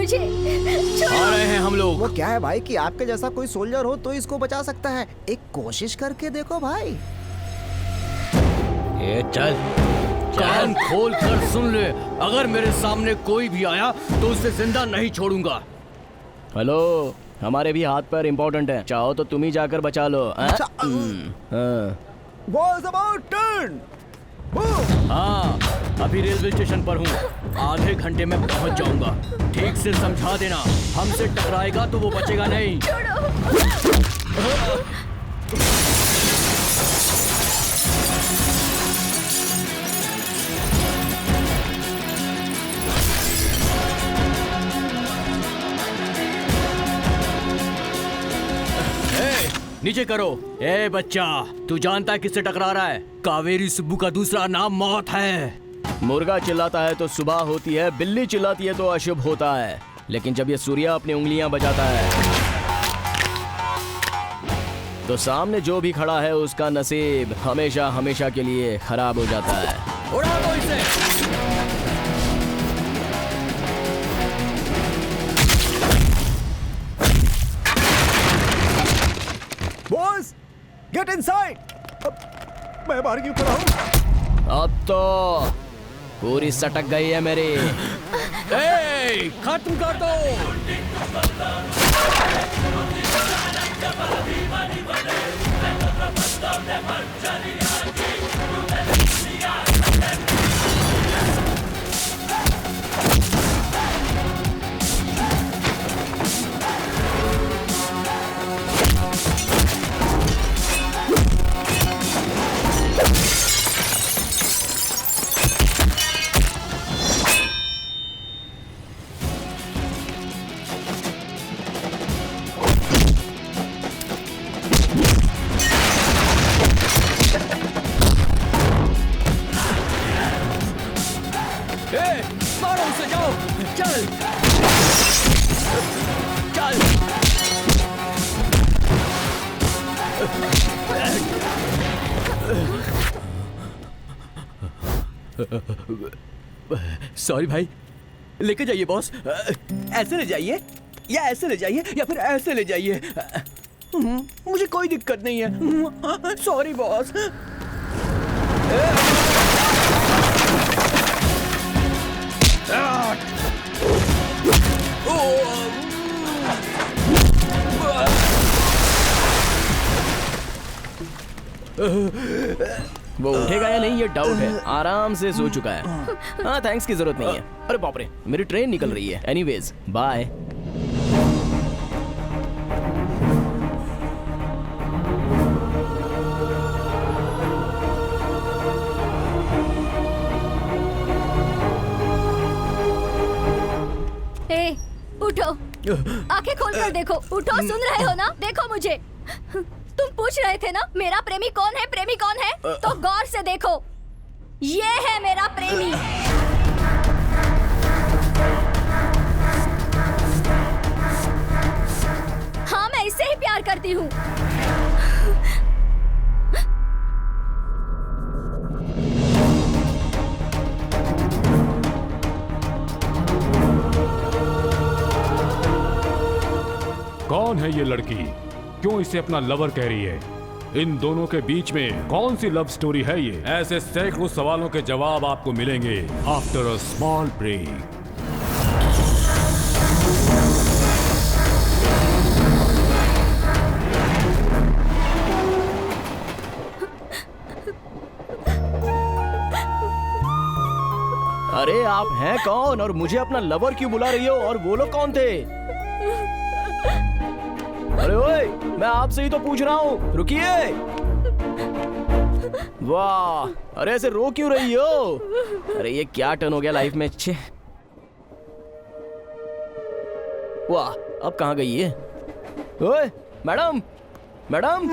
मुझे, छोड़ो। आ रहे हैं हम लोग। वो क्या है भाई कि आपके जैसा कोई सोल्जर हो तो इसको बचा सकता है। एक कोशिश करके देखो भाई। ये चल, कान खोल कर सुन ले, अगर मेरे सामने कोई भी आया तो उसे जिंदा नहीं छोड़ूंगा। हेलो, हमारे भी हाथ पैर इम्पोर्टेंट है, चाहो तो तुम ही जाकर बचा लो। Balls about turn. हाँ, अभी रेलवे स्टेशन पर हूँ, आधे घंटे में पहुँच जाऊंगा। ठीक से समझा देना, हमसे टकराएगा तो वो बचेगा नहीं। नीचे करो। ए बच्चा, तू जानता है किससे टकरा रहा है? कावेरी सुब्बू का दूसरा नाम मौत है। मुर्गा चिल्लाता है तो सुबह होती है, बिल्ली चिल्लाती है तो अशुभ होता है, लेकिन जब ये सूर्या अपनी उंगलियां बजाता है तो सामने जो भी खड़ा है उसका नसीब हमेशा हमेशा के लिए खराब हो जाता है। उड़ा दो इसे। Boys, get inside. मैं बाहर क्यों खड़ा हूँ? अब तो पूरी सटक गई है मेरी। ए, खत्म कर दो। मारो उसे, जाओ, चल चल। सॉरी भाई, लेके जाइए बॉस। ऐसे ले जाइए या ऐसे ले जाइए या फिर ऐसे ले जाइए, मुझे कोई दिक्कत नहीं है। Sorry boss. वो उठेगा या नहीं ये डाउट है, आराम से सो चुका है। हाँ, थैंक्स की जरूरत नहीं है। अरे बाप रे, मेरी ट्रेन निकल रही है। Anyways, bye. उठो, आंखें खोलकर देखो। उठो, सुन रहे हो ना? देखो मुझे। तुम पूछ रहे थे ना मेरा प्रेमी कौन है, प्रेमी कौन है? तो गौर से देखो, ये है मेरा प्रेमी। हाँ, मैं इससे ही प्यार करती हूँ। कौन है ये लड़की? क्यों इसे अपना लवर कह रही है? इन दोनों के बीच में कौन सी लव स्टोरी है ये? ऐसे सैकड़ों सवालों के जवाब आपको मिलेंगे आफ्टर अ स्मॉल ब्रेक। अरे आप हैं कौन और मुझे अपना लवर क्यों बुला रही हो? और वो लोग कौन थे? अरे ओए, मैं आपसे ही तो पूछ रहा हूँ, रुकिए। वाह, अरे ऐसे रो क्यों रही हो? अरे ये क्या टर्न हो गया लाइफ में। अच्छे, वाह, अब कहाँ गई है? ओए मैडम, मैडम,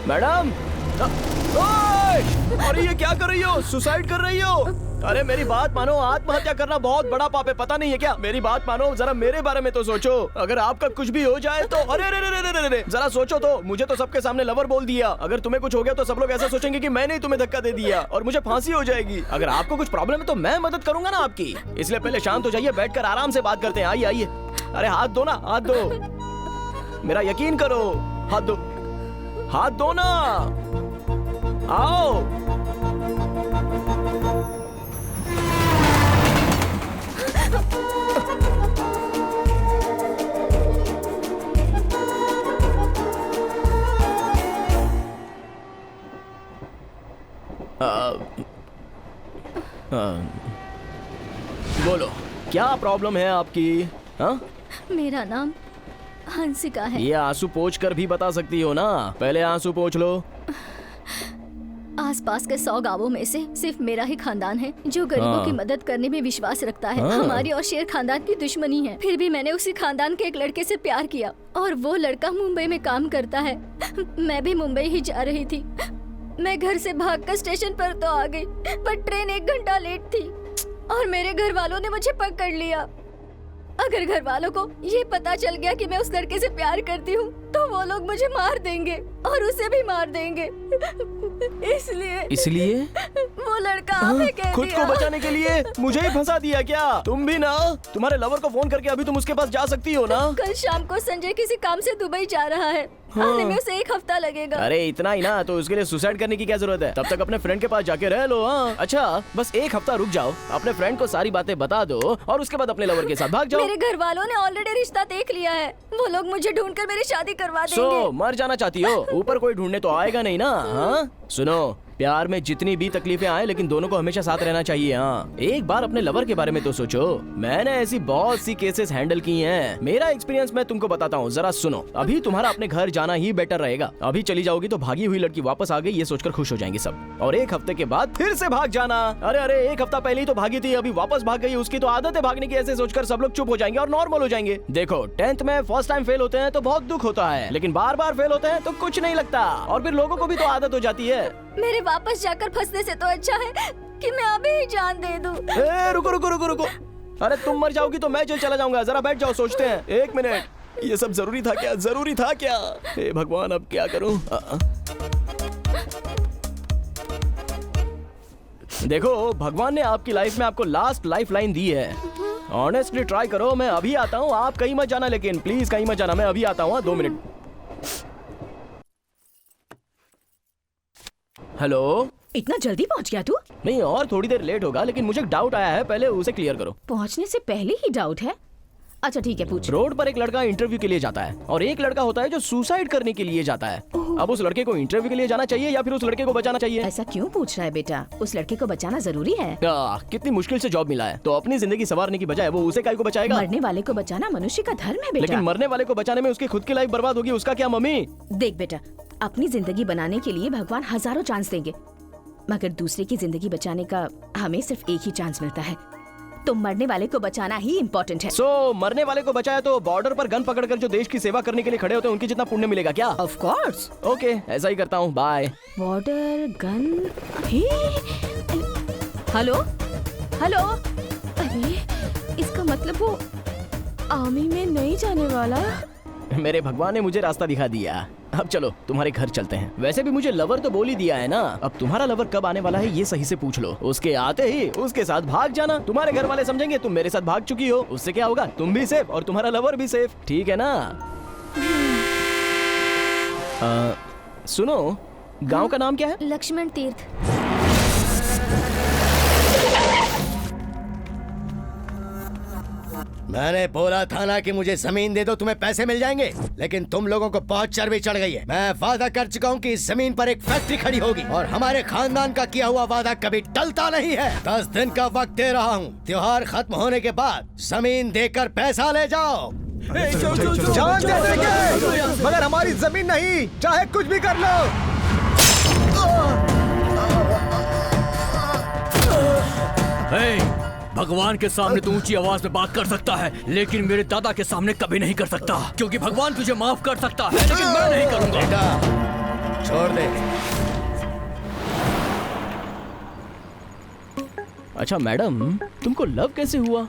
मैडम, ओए, अरे ये क्या कर रही हो? सुसाइड कर रही हो? अरे मेरी बात मानो, आत्महत्या करना बहुत बड़ा पाप है, पता नहीं है क्या? मेरी बात मानो, जरा मेरे बारे में तो सोचो। अगर आपका कुछ भी हो जाए तो अरे रे रे रे रे रे, जरा सोचो तो। मुझे तो सबके सामने लवर बोल दिया। अगर तुम्हें कुछ हो गया तो सब लोग ऐसा सोचेंगे कि मैंने ही तुम्हें धक्का दे दिया और मुझे फांसी हो जाएगी। अगर आपको कुछ प्रॉब्लम है तो मैं मदद करूंगा ना आपकी। इसलिए पहले शांत हो जाइए, बैठकर आराम से बात करते हैं। आइए आइए। अरे हाथ दो ना, हाथ दो, मेरा यकीन करो। हाथ दो, हाथ दो ना, आओ। बोलो, क्या प्रॉब्लम है आपकी? हाँ? मेरा नाम हंसिका है। ये आंसू पोंछ कर भी बता सकती हो ना। पहले आंसू पोंछ लो। आसपास के 100 गांवों में से सिर्फ मेरा ही खानदान है जो गरीबों हाँ। की मदद करने में विश्वास रखता है। हाँ। हमारी और शेर खानदान की दुश्मनी है। फिर भी मैंने उसी खानदान के एक लड़के से प्यार किया और वो लड़का मुंबई में काम करता है। मैं भी मुंबई ही जा रही थी। मैं घर से भागकर स्टेशन पर तो आ गई, पर ट्रेन 1 घंटा लेट थी और मेरे घर वालों ने मुझे पकड़ लिया। अगर घर वालों को ये पता चल गया कि मैं उस लड़के से प्यार करती हूँ तो वो लोग मुझे मार देंगे और उसे भी मार देंगे। इसलिए वो लड़का हमें कह खुद दिया। को बचाने के लिए मुझे ही फंसा दिया क्या? तुम भी ना, तुम्हारे लवर को फोन करके अभी तुम उसके पास जा सकती हो ना। कल शाम को संजय किसी काम से दुबई जा रहा है। आने में उसे 1 हफ्ता लगेगा। अरे इतना ही ना, तो उसके लिए सुसाइड करने की क्या जरूरत है? तब तक अपने फ्रेंड के पास जाके रह लो। हाँ अच्छा, बस 1 हफ्ता रुक जाओ, अपने फ्रेंड को सारी बातें बता दो और उसके बाद अपने लवर के साथ भाग जाओ। मेरे घर वालों ने ऑलरेडी रिश्ता देख लिया है। वो लोग मुझे ढूंढकर मेरी शादी करवा देंगे। मर जाना चाहती हो? ऊपर कोई ढूंढने तो आएगा नहीं ना। हाँ सुनो, प्यार में जितनी भी तकलीफें आए लेकिन दोनों को हमेशा साथ रहना चाहिए। हाँ, एक बार अपने लवर के बारे में तो सोचो। मैंने ऐसी बहुत सी केसेस हैंडल की हैं। मेरा एक्सपीरियंस मैं तुमको बताता हूँ, जरा सुनो। अभी तुम्हारा अपने घर जाना ही बेटर रहेगा। अभी चली जाओगी तो भागी हुई लड़की वापस आ गई ये सोचकर खुश हो जाएंगे सब, और 1 हफ्ते के बाद फिर से भाग जाना। अरे अरे 1 हफ्ता पहले ही तो भागी थी, अभी वापस भाग गई, उसकी तो आदत है भागने की। ऐसे सोचकर सब लोग चुप हो जाएंगे और नॉर्मल हो जाएंगे। देखो 10th में फर्स्ट टाइम फेल होते हैं तो बहुत दुख होता है, लेकिन बार बार फेल होते हैं तो कुछ नहीं लगता, और फिर लोगों को भी तो आदत हो जाती है। मेरे वापस जाकर फंसने से तो अच्छा है कि मैं अभी ही जान दे दूं। रुको रुको रुको रुको, अरे तुम मर जाओगी तो मैं जेल चला जाऊंगा। जरा बैठ जाओ, सोचते हैं। 1 मिनट, ये सब जरूरी था क्या? जरूरी था क्या? हे भगवान, अब क्या करूं? देखो, भगवान ने आपकी लाइफ में आपको लास्ट लाइफ लाइन दी है। ऑनेस्टली ट्राई करो। मैं अभी आता हूँ, आप कहीं मत जाना, लेकिन प्लीज कहीं मत जाना। मैं अभी आता हूँ, 2 मिनट। हेलो, इतना जल्दी पहुंच गया तू? नहीं, और थोड़ी देर लेट होगा, लेकिन मुझे डाउट आया है, पहले उसे क्लियर करो। पहुंचने से पहले ही डाउट है? अच्छा ठीक है, पूछ। रोड पर एक लड़का इंटरव्यू के लिए जाता है और एक लड़का होता है जो सुसाइड करने के लिए जाता है। अब उस लड़के को इंटरव्यू के लिए जाना चाहिए या फिर उस लड़के को बचाना चाहिए? ऐसा क्यों पूछ रहा है बेटा? उस लड़के को बचाना जरूरी है। कितनी मुश्किल से जॉब मिला है, तो अपनी जिंदगी संवारने की बजाय वो उसे काहे को बचाएगा? मरने वाले को बचाना मनुष्य का धर्म है बेटा। लेकिन मरने वाले को बचाने में उसकी खुद की लाइफ बर्बाद होगी, उसका क्या? मम्मी देख बेटा, अपनी जिंदगी बनाने के लिए भगवान हजारों चांस देंगे, मगर दूसरे की जिंदगी बचाने का हमें सिर्फ एक ही चांस मिलता है। तो मरने वाले को बचाना ही इम्पोर्टेंट है। मरने वाले को बचाया तो बॉर्डर पर गन पकड़कर जो देश की सेवा करने के लिए खड़े होते हैं उनकी जितना पुण्य मिलेगा क्या? Of course. ओके, ऐसा ही करता हूँ। Bye. Border gun. Hello hello, अरे इसका मतलब वो आर्मी में नहीं जाने वाला। मेरे भगवान ने मुझे रास्ता दिखा दिया। अब चलो तुम्हारे घर चलते हैं। वैसे भी मुझे लवर तो बोल ही दिया है ना। अब तुम्हारा लवर कब आने वाला है ये सही से पूछ लो, उसके आते ही उसके साथ भाग जाना। तुम्हारे घर वाले समझेंगे तुम मेरे साथ भाग चुकी हो, उससे क्या होगा? तुम भी सेफ और तुम्हारा लवर भी सेफ, ठीक है ना? सुनो, गांव का नाम क्या है? लक्ष्मण तीर्थ। मैंने बोला था ना कि मुझे जमीन दे दो, तुम्हें पैसे मिल जाएंगे, लेकिन तुम लोगों को बहुत चर्बी चढ़ गई है। मैं वादा कर चुका हूँ कि इस जमीन पर एक फैक्ट्री खड़ी होगी और हमारे खानदान का किया हुआ वादा कभी टलता नहीं है। 10 दिन का वक्त दे रहा हूँ, त्योहार खत्म होने के बाद जमीन देकर पैसा ले जाओ। जान दे देंगे, मगर हमारी जमीन नहीं, चाहे कुछ भी कर लो। भगवान के सामने तू ऊंची आवाज में बात कर सकता है, लेकिन मेरे दादा के सामने कभी नहीं कर सकता, क्योंकि भगवान तुझे माफ कर सकता है लेकिन मैं नहीं करूंगा। बेटा छोड़ दे। अच्छा मैडम, तुमको लव कैसे हुआ?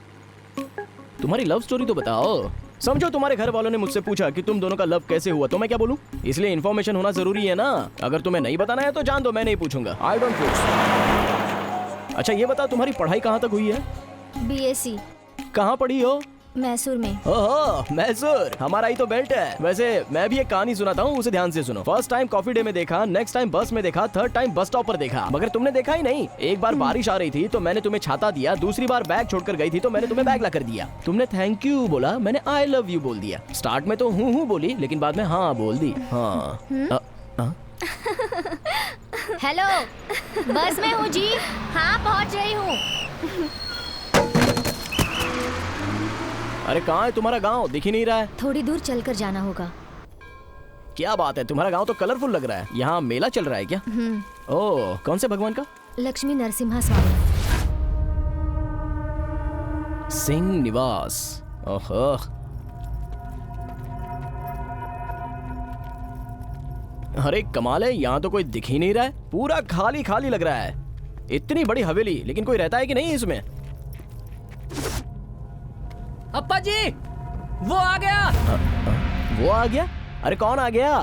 तुम्हारी लव स्टोरी तो बताओ। समझो तुम्हारे घर वालों ने मुझसे पूछा कि तुम दोनों का लव कैसे हुआ, तो मैं क्या बोलूं? इसलिए इन्फॉर्मेशन होना जरूरी है ना। अगर तुम्हें नहीं बताना है तो जान दो, मैं नहीं पूछूंगा। आई डोंट पूछ। अच्छा ये बताओ, तुम्हारी पढ़ाई कहाँ तक हुई है? BSc कहाँ पढ़ी हो? मैसूर में। ओहो, मैसूर, हमारा ही तो बेल्ट है। वैसे मैं भी एक कहानी सुनाता हूँ, उसे ध्यान से सुनो। फर्स्ट टाइम कॉफी डे में देखा, नेक्स्ट टाइम बस में देखा, थर्ड टाइम बस स्टॉप पर देखा, मगर तुमने देखा ही नहीं। एक बार बारिश आ रही थी तो मैंने तुम्हें छाता दिया, दूसरी बार बैग छोड़कर गई थी तो मैंने तुम्हें बैग ला कर दिया। तुमने थैंक यू बोला, मैंने आई लव यू बोल दिया। स्टार्ट में तो हूँ बोली, लेकिन बाद में हाँ बोल दी। हाँ हेलो, बस में हूँ जी। हाँ पहुँच रही हूँ। अरे कहाँ है तुम्हारा गाँव? दिख ही नहीं रहा है। थोड़ी दूर चलकर जाना होगा। क्या बात है, तुम्हारा गाँव तो कलरफुल लग रहा है। यहाँ मेला चल रहा है क्या? ओह, कौन से भगवान का? लक्ष्मी नरसिम्हा स्वामी। सिंह निवास। ओहो, अरे कमाल है, यहाँ तो कोई दिख ही नहीं रहा है। पूरा खाली खाली लग रहा है। इतनी बड़ी हवेली, लेकिन कोई रहता है कि नहीं इसमें? अप्पा जी, वो आ गया। वो आ गया? अरे कौन आ गया?